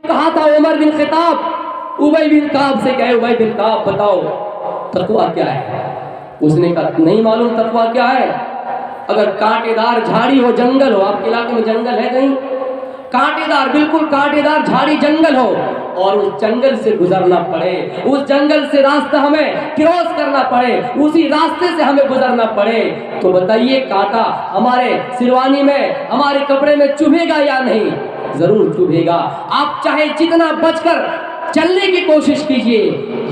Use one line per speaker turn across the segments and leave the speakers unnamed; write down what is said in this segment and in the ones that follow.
کہا تھا عمر بن خطاب ابی بن کعب سے، کہے ابی بن کعب بتاؤ تقویٰ کیا ہے؟ اس نے کہا نہیں معلوم تقویٰ کیا ہے؟ اگر کانٹے دار جھاڑی ہو، جنگل ہو، آپ کے علاقے میں جنگل ہے کہیں؟ کانٹے دار، بالکل کانٹے دار جھاڑی جنگل ہو اور اس جنگل سے گزرنا پڑے، اس جنگل سے راستہ ہمیں کراس کرنا پڑے، اسی راستے سے ہمیں گزرنا پڑے، تو بتائیے کانٹا ہمارے سروانی میں، ہمارے کپڑے میں چبھے گا یا نہیں؟ ضرور چبھے گا۔ آپ چاہے جتنا بچ کر چلنے کی کوشش کیجئے،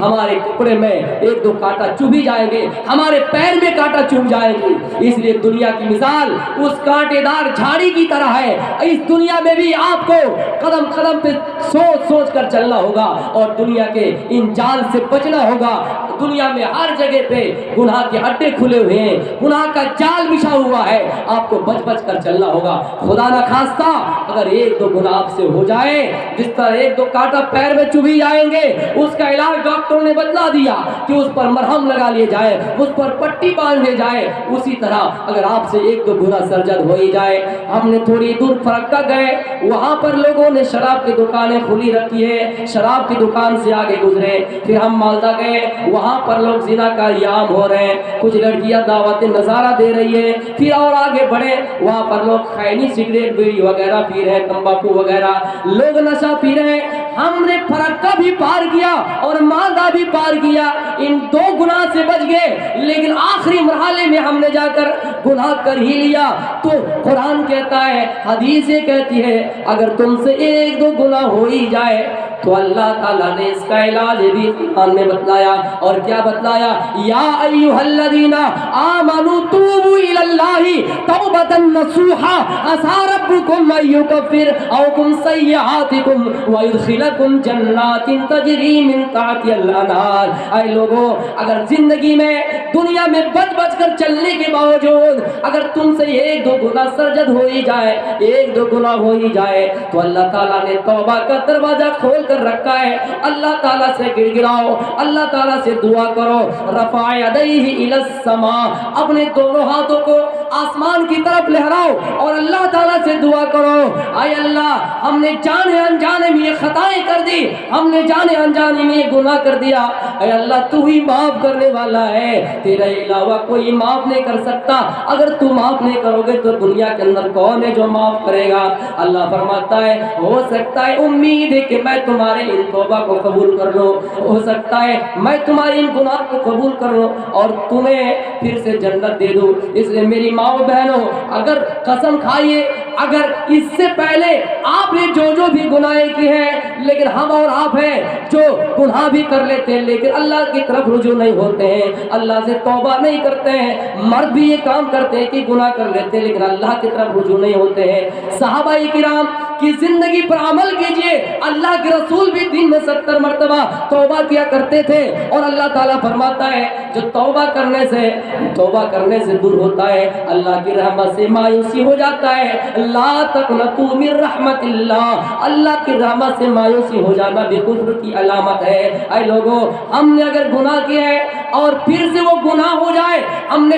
ہمارے کپڑے میں ایک دو کانٹا چبھ ہی جائیں گے، ہمارے پیر میں کانٹا چبھ جائیں گے۔ اس لیے دنیا کی مثال اس کانٹے دار جھاڑی کی طرح ہے۔ اس دنیا میں بھی آپ کو قدم قدم پہ سوچ سوچ کر چلنا ہوگا اور دنیا کے ان جال سے بچنا ہوگا۔ دنیا میں ہر جگہ پہ گناہ کے اڈے کھلے ہوئے ہیں، گناہ کا جال بچھا ہوا ہے، آپ کو بچ بچ کر چلنا ہوگا۔ خدا نہ خواستہ اگر ایک دو گناہ آپ سے ہو جائے، جس طرح ایک دو کانٹا پیر میں چبھی جائیں گے، اس کا علاج ڈاکٹر نے بتلا دیا کہ اس پر مرہم لگا لیے جائے، اس پر پٹی باندھ لی جائے، اسی طرح اگر آپ سے ایک دو گناہ سرزد ہو ہی جائے۔ ہم نے تھوڑی دور فرقہ گئے، وہاں پر لوگوں نے شراب کی دکانیں کھلی رکھی ہے، شراب کی دکان سے آگے گزرے۔ پھر ہم مالدہ گئے، وہاں پر لوگ زنا کا ایام ہو رہے ہیں، کچھ لڑکیاں دعوت نظارہ دے رہی ہے۔ پھر اور آگے بڑھے، وہاں پر لوگ خیانی سگریٹ بیڑی وغیرہ پی رہے ہیں، تمباکو وغیرہ، لوگ نشہ پی رہے ہیں۔ ہم نے فرقہ بھی پار کیا اور مالدہ بھی پار کیا، ان دو گناہ سے بچ گئے، لیکن آخری مرحلے میں ہم نے جا کر گناہ کر ہی لیا۔ تو قرآن کہتا ہے، حدیثیں کہتی ہے، اگر تم سے ایک دو گناہ ہو ہی جائے تو اللہ تعالیٰ نے اس کا علاج بھی قرآن میں بتلایا۔ اور کیا بتلایا؟ یا ایھا الذین آمنوا توبوا الی اللہ توبۃ نصوحا عسیٰ ربکم ان یکفر عنکم سیئاتکم ویدخلکم جنات تجری من تحتہا الانہار۔ اے لوگوں، اگر زندگی میں دنیا میں بچ بچ کر چلنے کے باوجود اگر تم سے ایک دو گناہ سرزد ہو ہی جائے، ایک دو گناہ ہو ہی جائے، تو اللہ تعالیٰ نے توبہ کا دروازہ کھول کر رکھا ہے۔ اللہ تعالیٰ سے گڑ گڑاؤ، اللہ تعالیٰ سے دعا کرو۔ رفع یدیہ الی السماء، اپنے دونوں ہاتھوں کو آسمان کی طرف لہراؤ اور اللہ تعالیٰ سے دعا کرو، اے اللہ ہم نے جانے انجانے میں یہ خطائیں کر دی، ہم نے جانے انجانے میں یہ گناہ کر دیا، اے اللہ تو ہی معاف کرنے والا ہے، تیرے علاوہ کوئی معاف نہیں کر سکتا۔ اگر تو معاف نہیں کرو گے تو دنیا کے اندر کون ہے جو معاف کرے گا؟ اللہ فرماتا ہے، ہو سکتا ہے امید ہے کہ میں تمہارے ان توبہ کو قبول کر لوں، ہو سکتا ہے میں تمہاری ان گناہ کو قبول کر لوں اور تمہیں پھر سے جنت دے دوں۔ اس لیے میری ماں و بہنوں، اگر قسم کھائیے، اگر اس سے پہلے آپ نے جو جو بھی گناہ کی ہیں، لیکن ہم اور آپ ہیں جو گناہ بھی کر لیتے ہیں لیکن اللہ کی طرف رجوع نہیں ہوتے ہیں، اللہ سے توبہ نہیں کرتے ہیں۔ مرد بھی یہ کام کرتے ہیں کہ گناہ کر لیتے ہیں لیکن اللہ کی طرف رجوع نہیں ہوتے ہیں۔ صحابہ کرام کی زندگی پر عمل کیجئے، اللہ کے رسول بھی دن میں 70 مرتبہ توبہ کیا کرتے تھے، اور اللہ تعالیٰ فرماتا ہے جو توبہ کرنے سے دور ہوتا ہے اللہ کی رحمت سے مایوسی ہو جاتا ہے۔ لا تقنطوا من رحمت اللہ، اللہ کی رحمت سے مایوسی ہو جانا بھی کفر کی علامت ہے۔ اے لوگوں، ہم نے اگر گناہ کیا ہے اور پھر سے وہ گناہ ہو جائے، ہم نے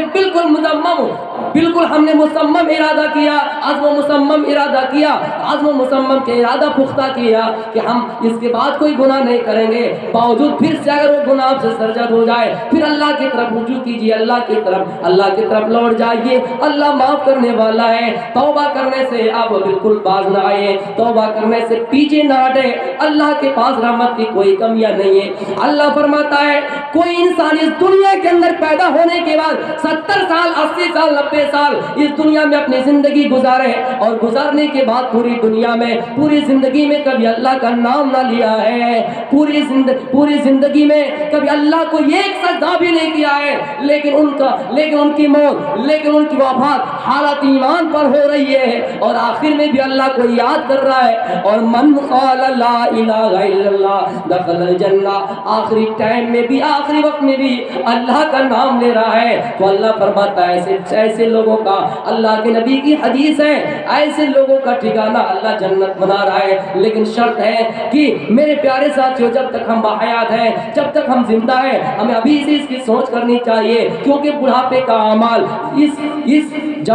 ہم نے مصمم ارادہ کیا، عزم و مصمم ارادہ کیا، عزم و مصمم کے ارادہ پختہ کیا کہ ہم اس کے بعد کوئی گناہ نہیں کریں گے، باوجود پھر سے اگر وہ گناہ سے سرزد ہو جائے، پھر اللہ کی طرف رجوع کیجیے، اللہ کی طرف لوٹ جائیے، اللہ معاف کرنے والا ہے۔ توبہ کرنے سے آپ بالکل باز نہ آئے، توبہ کرنے سے پیچھے نہ ہٹے، اللہ کے پاس رحمت کی کوئی کمیاں نہیں ہے۔ اللہ فرماتا ہے کوئی انسان اس دنیا کے اندر پیدا ہونے کے بعد 70 سال 80 سال 90 سال اس دنیا میں اپنی زندگی گزارے اور گزارنے کے بعد پوری زندگی میں کبھی اللہ کا نام نہ لیا ہے، پوری زندگی میں کبھی اللہ کو ایک سجدہ بھی نہیں کیا ہے، لیکن ان کی موت، لیکن ان کی وفات حالت ایمان پر ہو رہی ہے اور آخر میں بھی اللہ کو یاد کر رہا ہے۔ اور من قال لا الہ الا اللہ دخل الجنہ، آخری ٹائم میں بھی، آخری وقت میں بھی اللہ کا نام لے رہا ہے تو اللہ فرماتا ہے ایسے لوگوں کا، اللہ کے نبی کی حدیث ہے، ایسے لوگوں کا ٹھکانہ اللہ جنت بنا رہا ہے۔ لیکن شرط ہے کہ میرے پیارے ساتھیوں، جب تک ہم باحیات ہیں، جب تک ہم زندہ ہیں، ہمیں ابھی سے اس کی سوچ کرنی چاہیے، کیونکہ بڑھاپے کا اعمال اس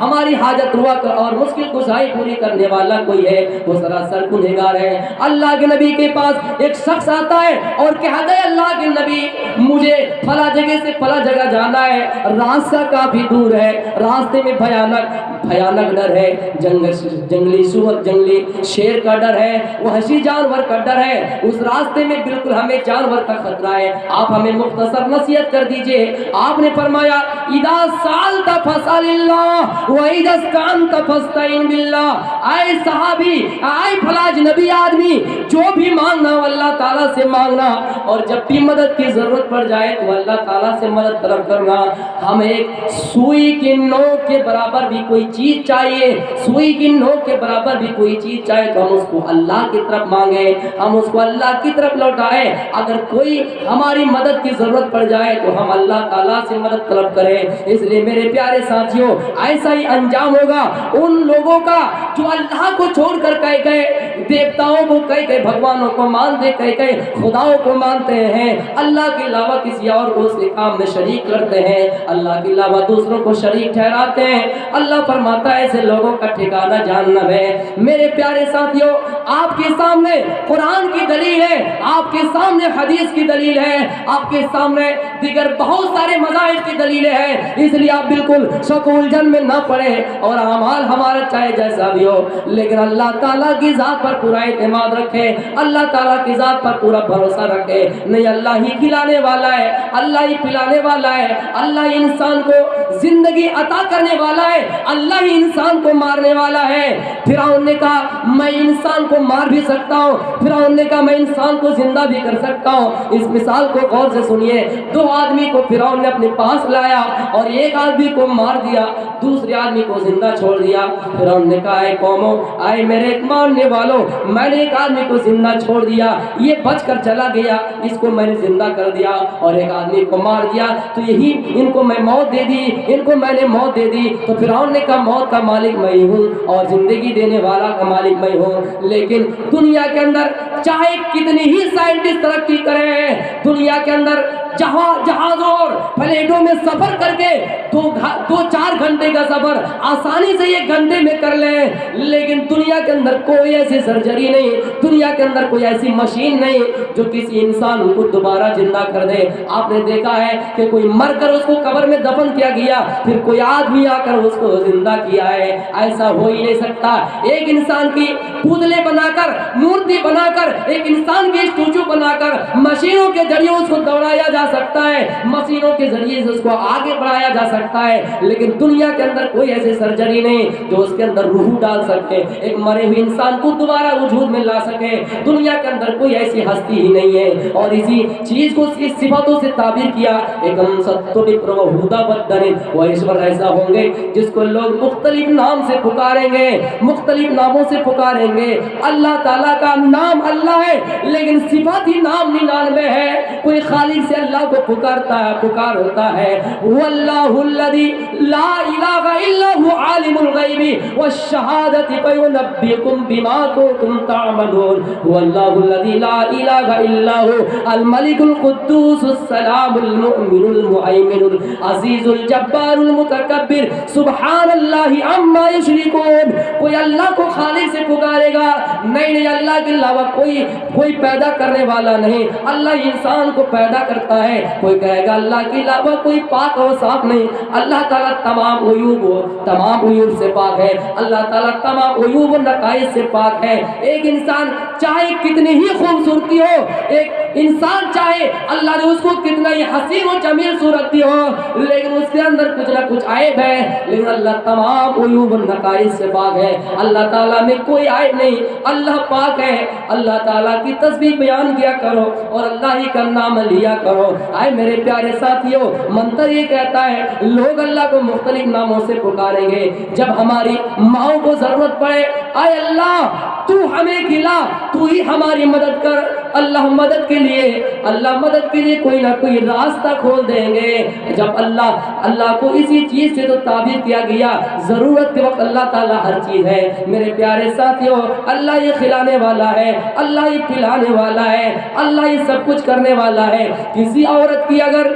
ہماری حاجت روا اور مشکل کشائی پوری کرنے والا کوئی ہے وہ سراسر گنہگار ہے۔ اللہ کے نبی کے پاس ایک شخص آتا ہے اور کہتا ہے اللہ کے نبی مجھے فلاں جگہ سے فلاں جگہ جانا ہے، راستہ کافی دور ہے، راستے میں بھیانک ڈر ہے، جنگلی سور، جنگلی شیر کا ڈر ہے، وحشی جانور کا ڈر ہے، اس راستے میں بالکل ہمیں جانور کا خطرہ ہے، آپ ہمیں مختصر نصیحت کر دیجئے۔ آپ نے فرمایا اذا سألت فاسأل اللہ واذا استعنت فاستعن باللہ۔ اے صحابی، اے فلاں نبی آدمی، جو بھی مانگنا وہ اللہ تعالیٰ سے مانگنا، اور جب بھی مدد کی ضرورت پڑ جائے تو اللہ تعالیٰ سے مدد طلب کرنا۔ ہمیں ایک سوئی کی نوک کے برابر بھی کوئی چیز چاہیے، سوئی کی نوک کے برابر بھی کوئی چیز چاہے تو ہم اس کو اللہ کی طرف مانگیں، ہم اس کو اللہ کی طرف لوٹائیں۔ اگر کوئی ہماری مدد کی ضرورت پڑ جائے تو ہم اللہ تعالیٰ سے مدد طلب کریں۔ اس لیے میرے پیارے ساتھیوں، ایسا ہی انجام ہوگا ان لوگوں کا جو اللہ کو چھوڑ کر کہے دیوتاؤں کو کہے بھگوانوں کو مانتے کہے خداؤں کو مانتے ہیں، اللہ کے علاوہ کسی اور کو اس کے کام میں شریک کرتے ہیں، اللہ کے علاوہ دوسروں کو شریک ٹھہراتے ہیں۔ اللہ فرماتا ہے ایسے لوگوں کا ٹھکانہ جہنم ہے۔ میرے پیارے ساتھیوں، آپ کے سامنے قرآن کی دلیل ہے، آپ کے سامنے حدیث کی دلیل ہے، آپ کے سامنے دیگر بہت سارے مذاہب کی دلیلیں ہیں، اس لیے آپ بالکل شک و الجھن میں نہ پڑے اور اعمال ہمارا چاہے جیسا بھی ہو لیکن اللہ تعالیٰ کی ذات پر پورا اعتماد رکھے، اللہ تعالیٰ کی ذات پر پورا بھروسہ رکھے۔ نہیں، اللہ ہی کھلانے والا ہے، اللہ ہی پلانے والا ہے، اللہ ہی انسان کو زندگی عطا کرنے والا ہے، اللہ ہی انسان کو مارنے والا ہے۔ فرعون نے کہا میں انسان کو مار بھی سکتا ہوں، فرعون نے کہا میں انسان کو زندہ بھی کر سکتا ہوں۔ اس مثال کو غور سے سنیے، دو آدمی کو فرعون نے اپنے پاس لایا اور ایک آدمی کو مار دیا، دوسرے آدمی کو زندہ چھوڑ دیا۔ فرعون نے کہا اے قوموں، اے میرے ماننے والوں، میں نے ایک آدمی کو زندہ چھوڑ دیا، یہ بچ کر چلا گیا، اس کو میں نے زندہ کر دیا، اور ایک آدمی کو مار دیا تو یہی ان کو میں موت دے دی، ان کو میں نے موت دے دی۔ تو فرعون نے کہا موت کا مالک میں ہی ہوں اور زندگی دینے والا کا مالک میں ہوں۔ لیکن دنیا کے اندر چاہے کتنی ہی سائنٹسٹ ترقی کریں، دنیا کے اندر جہازوں اور پلیٹوں میں سفر کر کے دو چار گھنٹے کا سفر آسانی سے 1 گھنٹے میں کر لیں، لیکن دنیا کے اندر کوئی ایسی سرجری نہیں، دنیا کے اندر کوئی ایسی مشین نہیں جو کسی انسان کو دوبارہ زندہ کر دے۔ آپ نے دیکھا ہے کہ کوئی مر کر اس کو قبر میں دفن کیا گیا، پھر کوئی آدمی آ کر اس کو زندہ کیا ہے، ایسا ہو ہی نہیں سکتا۔ ایک انسان کی پتلے بنا کر، مورتی بنا کر، ایک انسان کی اسٹیچو بنا کر مشینوں کے ذریعے اس کو دوڑایا جا سکتا ہے، مشینوں کے ذریعے سے اس کو آگے بڑھایا جا سکتا ہے، لیکن دنیا کے اندر کوئی ایسی سرجری نہیں جو اس کے اندر روح ڈال سکے، ایک مرے ہوئے انسان کو دوبارہ وجود میں لا سکے۔ دنیا کے اندر کوئی ایسی ہستی ہی نہیں ہے، اور اسی چیز کو اس صفاتوں سے تعبیر کیا، ایکم ستو وپروہودا بدن وہ ایشور ایسا ہوں گے جس کو لوگ مختلف نام سے پکاریں گے، مختلف ناموں سے پکاریں گے۔ اللہ تعالیٰ کا نام اللہ ہے لیکن صفات ہی نام 99 ہے۔ کوئی خالق سے اللہ کو پکارتا ہے، پکار ہوتا ہے واللہ الذی لا الہ الا هو عالم الغیب والشہادۃ فینبئکم بما کنتم تعملون واللہ الذی لا الہ الا هو الملک القدوس السلام المؤمن المہیمن العزیز الجبار المتکبر سبحان اللہ عما یشرکون۔ کوئی اللہ کو خالق سے پکارے گا، نہیں اللہ کے علاوہ کوئی پیدا کرنے والا نہیں، اللہ انسان کو پیدا کرتا ہے۔ کوئی کہے گا اللہ کے علاوہ کوئی پاک اور صاف نہیں، اللہ تعالیٰ تمام عیوب سے پاک ہے، اللہ تعالیٰ تمام عیوب و نقائص سے پاک ہے۔ ایک انسان چاہے کتنی ہی خوبصورتی ہو، ایک انسان چاہے اللہ نے اس کو کتنا ہی حسین و جمیل صورت دی ہو، لیکن اس کے اندر کچھ نہ کچھ عیب ہے، لیکن اللہ تمام عیوب و نقائص سے پاک ہے، اللہ تعالیٰ میں کوئی عیب نہیں، اللہ پاک ہے۔ اللہ تعالیٰ کی تسبیح بیان کیا کرو اور اللہ ہی کا نام لیا کرو۔ آئے میرے پیارے ساتھیوں، منتر یہ کہتا ہے لوگ اللہ کو مختلف ناموں سے پکاریں گے۔ جب ہماری ماؤں کو ضرورت پڑے، اے اللہ تو ہمیں کھلا، تو ہی ہماری مدد کر، اللہ مدد کے لیے کوئی نہ کوئی راستہ کھول دیں گے۔ جب اللہ کو اسی چیز سے تو تعبیر کیا گیا، ضرورت کے وقت اللہ تعالیٰ ہر چیز ہے۔ میرے پیارے ساتھیوں، اللہ یہ کھلانے والا ہے، اللہ یہ پلانے والا ہے، اللہ یہ سب کچھ کرنے والا ہے۔ کسی عورت کی اگر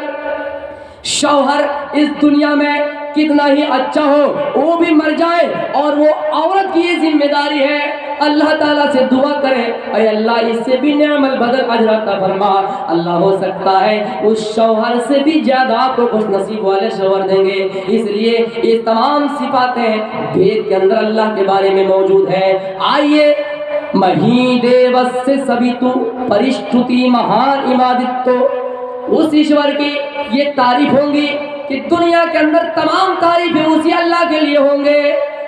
شوہر اس دنیا میں کتنا ہی اچھا ہو وہ بھی مر جائے اور وہ عورت کی یہ ذمہ داری ہے اللہ تعالیٰ سے دعا کرے اے اللہ اس سے بھی نعم البدل اجر عطا فرما. اللہ ہو سکتا ہے اس شوہر سے بھی زیادہ آپ کو خوش نصیب والے شوہر دیں گے. اس لیے یہ تمام صفاتیں بھید کے اندر اللہ کے بارے میں موجود ہے. آئیے مہی دیوس سے سبھی تو پرشٹھتی مہان امادتو، اس ایشور کی یہ تعریف ہوں گی کہ دنیا کے اندر تمام تعریفیں اسی اللہ کے لیے ہوں گے.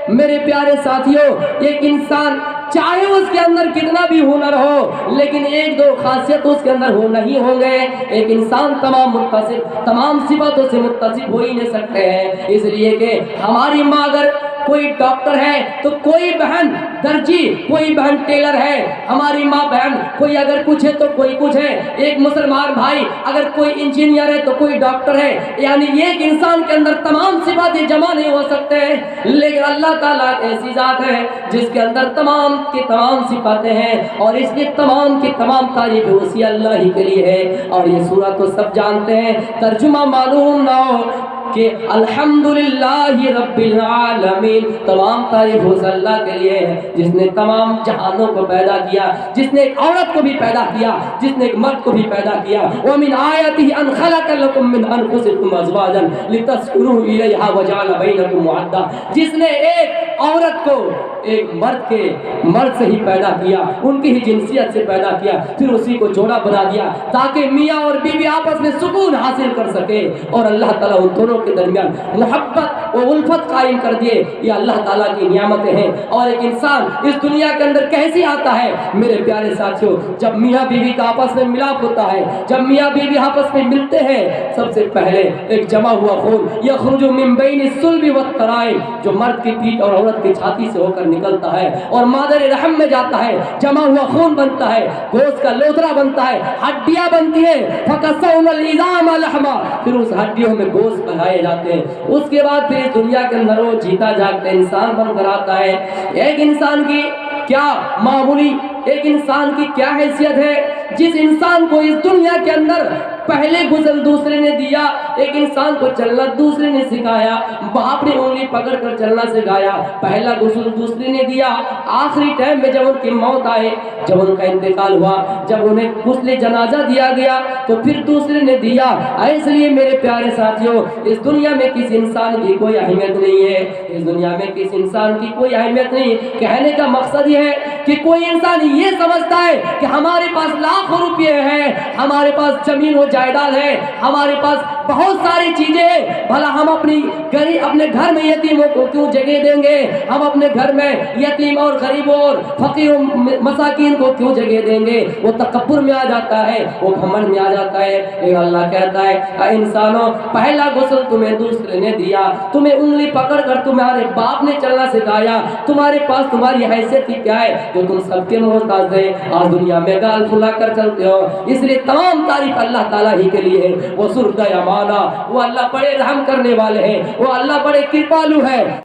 میرے پیارے ساتھیوں، ایک انسان چاہے اس کے اندر کتنا بھی ہنر ہو لیکن ایک دو خاصیت اس کے اندر ہو نہیں ہوں گے. ایک انسان تمام صفاتوں سے متصف ہو ہی نہیں سکتے ہیں. اس لیے کہ ہماری ماں اگر کوئی ڈاکٹر ہے تو کوئی بہن درجی، کوئی بہن ٹیلر ہے. ہماری ماں بہن کوئی اگر کچھ ہے تو کوئی کچھ ہے. ایک مسلمان بھائی اگر کوئی انجینئر ہے تو کوئی ڈاکٹر ہے. یعنی ایک انسان کے اندر تمام صفات جمع نہیں ہو سکتے ہیں. لیکن اللہ تعالیٰ ایسی ذات ہے جس کے اندر تمام کی تمام صفاتیں ہیں اور اس لیے تمام کی تمام تعریف اسی اللہ ہی کے لیے ہے. اور یہ سورہ تو سب جانتے ہیں، ترجمہ معلوم نہ ہو کہ الحمدللہ رب العالمین، تمام تعریف اس اللہ کے لیے ہے جس نے تمام جہانوں کو پیدا کیا، جس نے ایک عورت کو بھی پیدا کیا، جس نے ایک مرد کو بھی پیدا کیا. وَمِنْ آیَاتِهِ أَنْ خَلَقَ لَكُم مِّنْ أَنفُسِكُمْ أَزْوَاجًا لِتَسْكُنُوا إِلَيْهَا وَجَعَلَ بَيْنَكُمْ مَوَدَّةً، جس نے ایک عورت کو ایک مرد سے ہی پیدا کیا، ان کی ہی جنسیت سے پیدا کیا، پھر اسی کو جوڑا بنا دیا تاکہ میاں اور بیوی آپس میں سکون حاصل کر سکے. اور اللہ تعالیٰ ان دونوں کے درمیان محبت و الفت قائم کر دیے. یہ اللہ تعالیٰ کی نعمتیں ہیں. اور ایک انسان اس دنیا کے اندر کیسے آتا ہے میرے پیارے ساتھیوں؟ جب میاں بیوی کا آپس میں ملاپ ہوتا ہے، جب میاں بیوی آپس میں ملتے ہیں، سب سے پہلے ایک جمع ہوا خون یخرج من بین الصلب والترائب، جو مرد کی پیٹھ اور عورت کی چھاتی سے ہو کر نکلتا ہے اور مادر رحم میں جاتا ہے. جمع ہوا خون بنتا ہے، گوشت کا لوتھڑا بنتا ہے، ہڈیاں بنتی ہیں. فَكَسَوْنَ الْعِظَامَ لَحْمًا، پھر اس ہڈیوں میں گوشت بنائے جاتے ہیں. اس کے بعد پھر اس دنیا کے اندر وہ جیتا جاگتا انسان بن کر آتا ہے. ایک انسان کی کیا معمولی، ایک انسان کی کیا حیثیت ہے؟ جس انسان کو اس دنیا کے اندر پہلے غسل دوسرے نے دیا، ایک انسان کو چلنا دوسرے نے سکھایا، باپ نے انگلی پکڑ کر چلنا سکھایا، پہلا غسل دوسرے نے دیا. آخری ٹائم میں جب ان کی موت آئے، جب ان کا انتقال ہوا، جب انہیں غسل جنازہ دیا گیا تو پھر دوسرے نے دیا. اس لیے میرے پیارے ساتھیوں، اس دنیا میں کسی انسان کی کوئی اہمیت نہیں ہے. اس دنیا میں کسی انسان کی کوئی اہمیت نہیں. کہنے کا مقصد یہ ہے کہ کوئی انسان یہ سمجھتا ہے کہ ہمارے پاس لاکھوں روپے ہیں، ہمارے پاس زمین و جائیداد ہے، ہمارے پاس بہت ساری چیزیں ہیں، بھلا ہم اپنے گھر میں یتیموں کو کیوں جگہ دیں گے؟ ہم اپنے گھر میں یتیم اور غریبوں اور فقیر و مساکین کو کیوں جگہ دیں گے؟ وہ تکبر میں آ جاتا ہے، وہ گھمنڈ میں آ جاتا ہے. اللہ کہتا ہے اے انسانوں، پہلا غسل تمہیں دوسرے نے دیا، تمہیں انگلی پکڑ کر تمہارے باپ نے چلنا سکھایا، تمہارے پاس تمہاری حیثیت ہی کیا ہے جو تم سب کے محتاج ہے؟ آج دنیا میں گال پھلا کر چلتے ہو. اس لیے تمام تعریف اللہ تعالیٰ ہی کے لیے ہے. وہ سرد امانہ، وہ اللہ بڑے رحم کرنے والے ہیں، وہ اللہ بڑے کرپالو ہے.